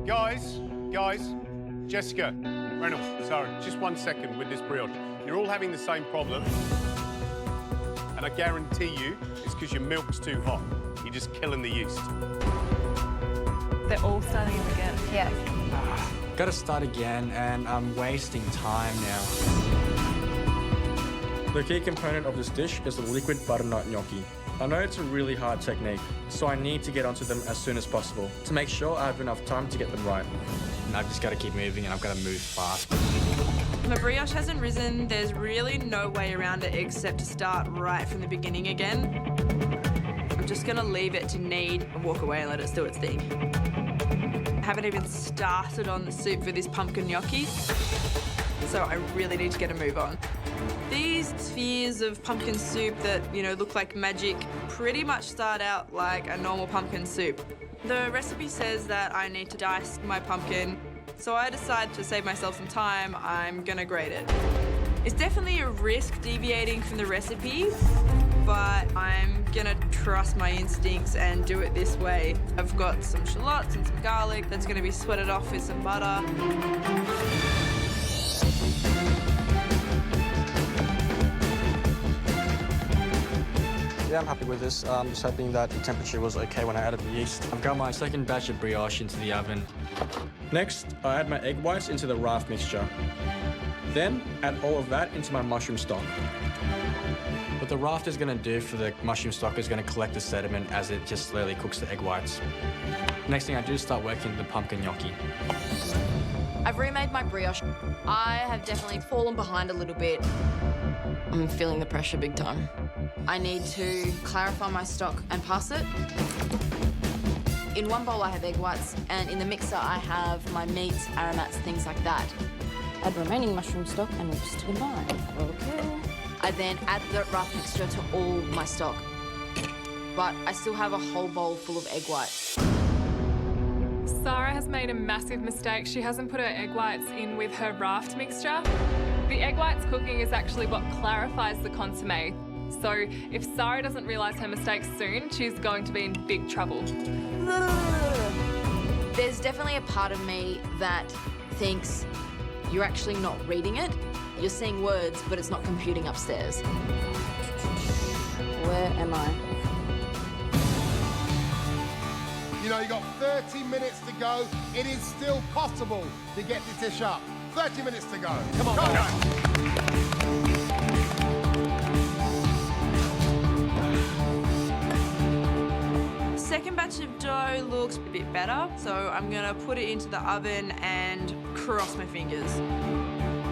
Guys, Jessica, Reynolds, Sarah, just 1 second with this brioche. You're all having the same problem, and I guarantee you it's because your milk's too hot. You're just killing the yeast. They're all starting again. Yeah. Gotta start again, and I'm wasting time now. The key component of this dish is the liquid butternut gnocchi. I know it's a really hard technique, so I need to get onto them as soon as possible to make sure I have enough time to get them right. And I've just got to keep moving, and I've got to move fast. My brioche hasn't risen. There's really no way around it except to start right from the beginning again. I'm just gonna leave it to knead and walk away and let it do its thing. I haven't even started on the soup for this pumpkin gnocchi, so I really need to get a move on. These spheres of pumpkin soup that, you know, look like magic pretty much start out like a normal pumpkin soup. The recipe says that I need to dice my pumpkin, so I decide to save myself some time, I'm gonna grate it. It's definitely a risk deviating from the recipe, but I'm gonna trust my instincts and do it this way. I've got some shallots and some garlic that's gonna be sweated off with some butter. Yeah, I'm happy with this. I'm just hoping that the temperature was okay when I added the yeast. I've got my second batch of brioche into the oven. Next, I add my egg whites into the raft mixture. Then, add all of that into my mushroom stock. What the raft is going to do for the mushroom stock is going to collect the sediment as it just slowly cooks the egg whites. Next thing I do is start working the pumpkin gnocchi. I've remade my brioche. I have definitely fallen behind a little bit. I'm feeling the pressure big time. I need to clarify my stock and pass it. In one bowl I have egg whites, and in the mixer I have my meats, aromats, things like that. Add remaining mushroom stock and mix to combine. Okay. I then add the raft mixture to all my stock. But I still have a whole bowl full of egg whites. Sarah has made a massive mistake. She hasn't put her egg whites in with her raft mixture. The egg whites cooking is actually what clarifies the consommé. So if Sarah doesn't realise her mistake soon, she's going to be in big trouble. There's definitely a part of me that thinks you're actually not reading it. You're seeing words, but it's not computing upstairs. Where am I? You know, you've got 30 minutes to go. It is still possible to get the dish up. 30 minutes to go. Come on, go. Second batch of dough looks a bit better, so I'm gonna put it into the oven and cross my fingers.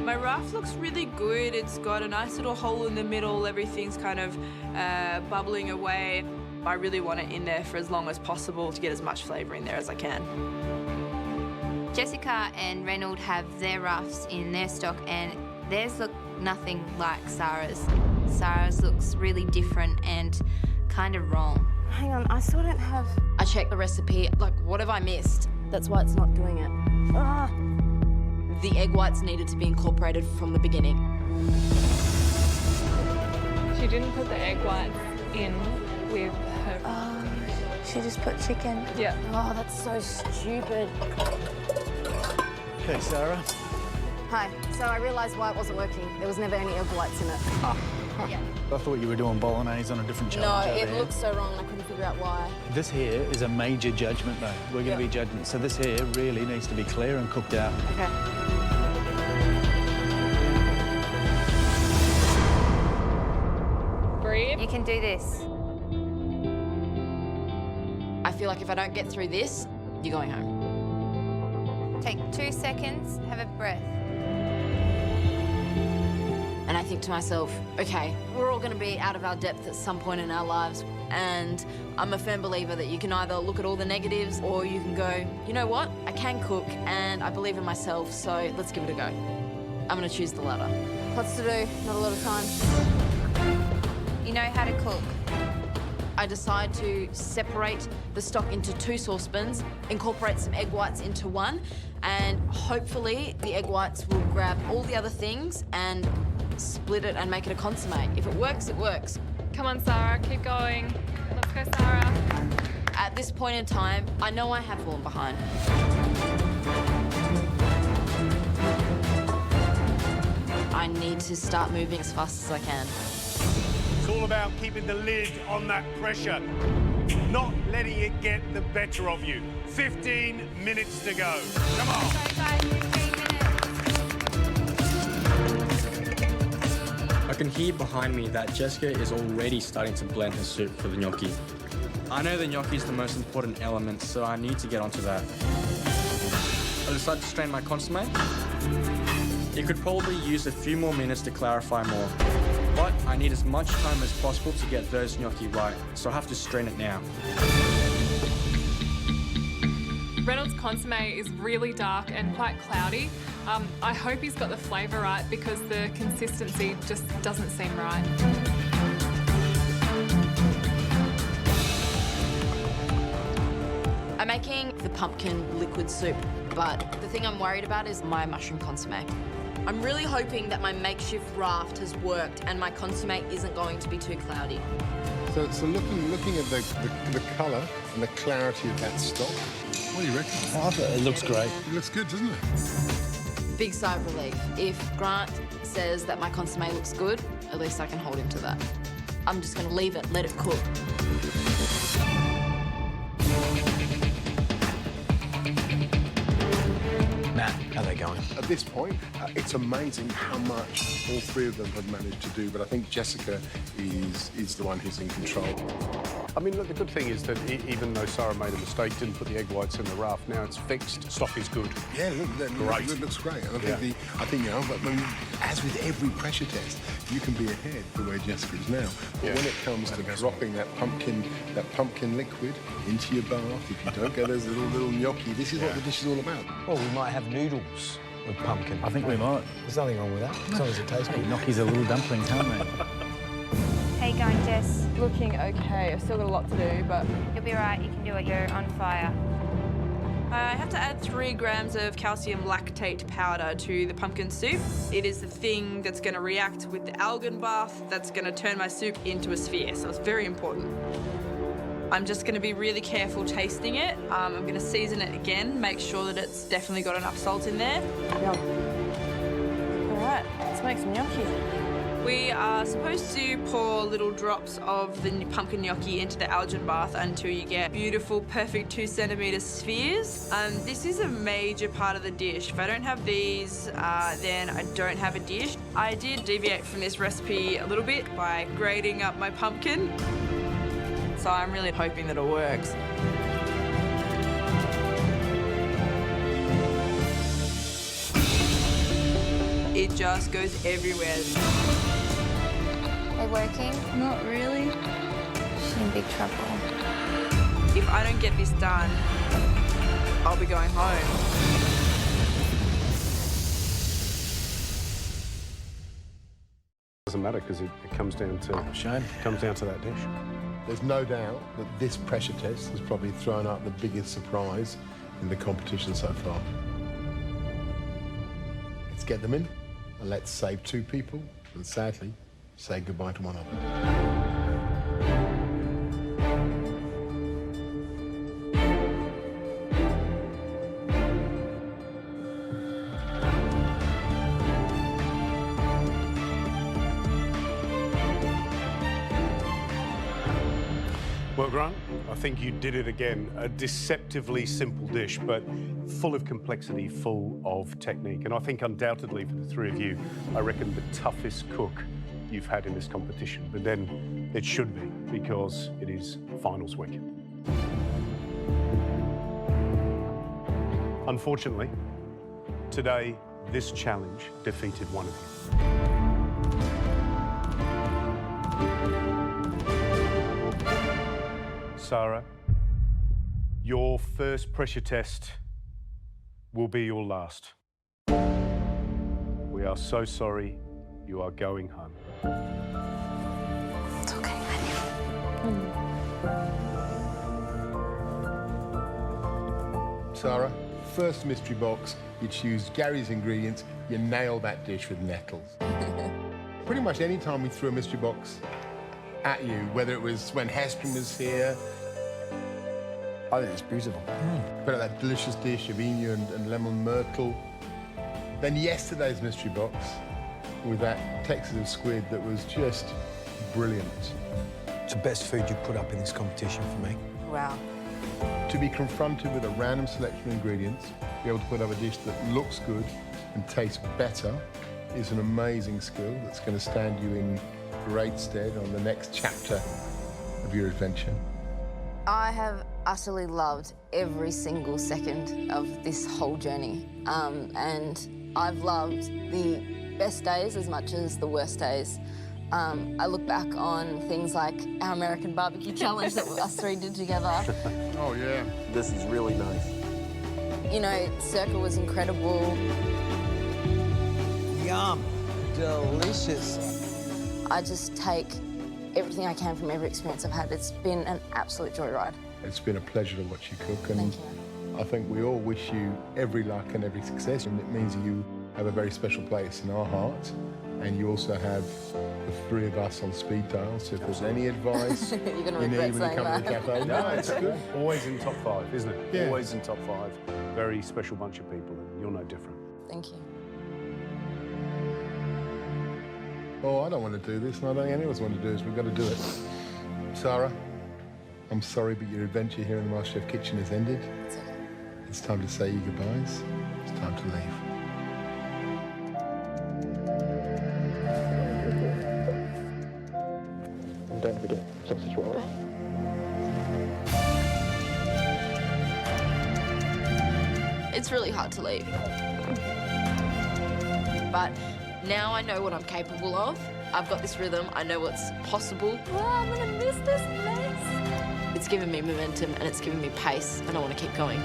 My raft looks really good. It's got a nice little hole in the middle. Everything's kind of bubbling away. I really want it in there for as long as possible to get as much flavour in there as I can. Jessica and Reynolds have their rafts in their stock, and theirs look nothing like Sarah's. Sarah's looks really different and kind of wrong. Hang on, I still don't have... I checked the recipe. Like, what have I missed? That's why it's not doing it. Ah. The egg whites needed to be incorporated from the beginning. She didn't put the egg whites in with her... She just put chicken. Yeah. Oh, that's so stupid. Okay, Sarah. Hi. So I realised why it wasn't working. There was never any egg whites in it. Yeah. I thought you were doing bolognese on a different No, challenge over it there. looked so wrong and I couldn't figure out why. This here is a major judgment, though. We're going to be judging. So this here really needs to be clear and cooked out. Okay. Breathe. You can do this. I feel like if I don't get through this, you're going home. Take 2 seconds, have a breath. And I think to myself, okay, we're all going to be out of our depth at some point in our lives. And I'm a firm believer that you can either look at all the negatives or you can go, you know what? I can cook and I believe in myself, so let's give it a go. I'm going to choose the latter. Lots to do, not a lot of time. You know how to cook. I decide to separate the stock into 2 saucepans, incorporate some egg whites into one, and hopefully the egg whites will grab all the other things and split it and make it a consommé. If it works, it works. Come on, Sarah, keep going. Let's go, Sarah. At this point in time, I know I have fallen behind. I need to start moving as fast as I can. It's all about keeping the lid on that pressure, not letting it get the better of you. 15 minutes to go. Come on. I can hear behind me that Jessica is already starting to blend her soup for the gnocchi. I know the gnocchi is the most important element, so I need to get onto that. I decided to strain my consommé. You could probably use a few more minutes to clarify more, but I need as much time as possible to get those gnocchi right, so I have to strain it now. Reynolds' consommé is really dark and quite cloudy. I hope he's got the flavour right because the consistency just doesn't seem right. I'm making the pumpkin liquid soup, but the thing I'm worried about is my mushroom consommé. I'm really hoping that my makeshift raft has worked and my consommé isn't going to be too cloudy. So looking at the colour and the clarity of that stock, what do you reckon? Oh, it looks great. It looks good, doesn't it? Big sigh of relief. If Grant says that my consommé looks good, at least I can hold him to that. I'm just going to leave it, let it cook. Matt, how are they going? At this point, it's amazing how much all three of them have managed to do, but I think Jessica is the one who's in control. I mean, look, the good thing is that even though Sarah made a mistake, didn't put the egg whites in the raft, now it's fixed. Stock is good. Yeah, look, it looks great. And I think you know, but as with every pressure test, you can be ahead the way Jessica is now. But when it comes to dropping that pumpkin liquid into your bath, if you don't get those little gnocchi, this is what the dish is all about. Well, we might have noodles with pumpkin. I think we might. There's nothing wrong with that, as long as it tastes good. Gnocchis are little dumplings, aren't they? How you going, Jess? Looking okay. I've still got a lot to do, but You'll be right, you can do it, you're on fire. I have to add 3 grams of calcium lactate powder to the pumpkin soup. It is the thing that's going to react with the algae bath that's going to turn my soup into a sphere, so it's very important. I'm just going to be really careful tasting it. I'm going to season it again, make sure that it's definitely got enough salt in there. All right, let's make some gnocchi. We are supposed to pour little drops of the pumpkin gnocchi into the algae bath until you get beautiful, perfect 2 centimetre spheres. This is a major part of the dish. If I don't have these, then I don't have a dish. I did deviate from this recipe a little bit by grating up my pumpkin. So I'm really hoping that it works. It just goes everywhere. They working? Not really. She's in big trouble. If I don't get this done, I'll be going home. Doesn't matter because it comes down to that dish. There's no doubt that this pressure test has probably thrown up the biggest surprise in the competition so far. Let's get them in, and let's save 2 people, and sadly, say goodbye to one of them. Well, Grant, I think you did it again. A deceptively simple dish, but full of complexity, full of technique. And I think undoubtedly for the 3 of you, I reckon the toughest cook you've had in this competition. But then it should be, because it is finals week. Unfortunately, today, this challenge defeated one of you. Sarah, your first pressure test will be your last. We are so sorry. You are going home. It's okay, Sarah, first mystery box, you choose Gary's ingredients, you nail that dish with nettles. Pretty much any time we threw a mystery box at you, whether it was when Heston was here, I think it's beautiful. Bit of that delicious dish of emu and lemon myrtle. Then yesterday's mystery box with that Texas of squid that was just brilliant. It's the best food you put up in this competition for me. Wow. To be confronted with a random selection of ingredients, be able to put up a dish that looks good and tastes better is an amazing skill that's going to stand you in great stead on the next chapter of your adventure. I have utterly loved every single second of this whole journey. And I've loved the best days as much as the worst days. I look back on things like our American barbecue challenge that us three did together. Oh, yeah. This is really nice. You know, Circa was incredible. Yum. Delicious. I just take everything I can from every experience I've had. It's been an absolute joyride. It's been a pleasure to watch you cook, and Thank you. I think we all wish you every luck and every success, and it means you have a very special place in our hearts, and you also have the three of us on speed dial, so if there's any advice You're going to you need regret when you saying come to the that. cafe, no, it's good. Always in top 5, isn't it? Yeah. Always in top 5. Very special bunch of people, and you're no different. Thank you. Oh, I don't want to do this, and I don't think any of us want to do this. We've got to do it. Sarah, I'm sorry, but your adventure here in the MasterChef kitchen has ended. It's okay. It's time to say your goodbyes. It's time to leave. And don't forget sausage roll. It's really hard to leave. But now I know what I'm capable of. I've got this rhythm. I know what's possible. Oh, I'm gonna miss this place. It's given me momentum and it's given me pace, and I want to keep going.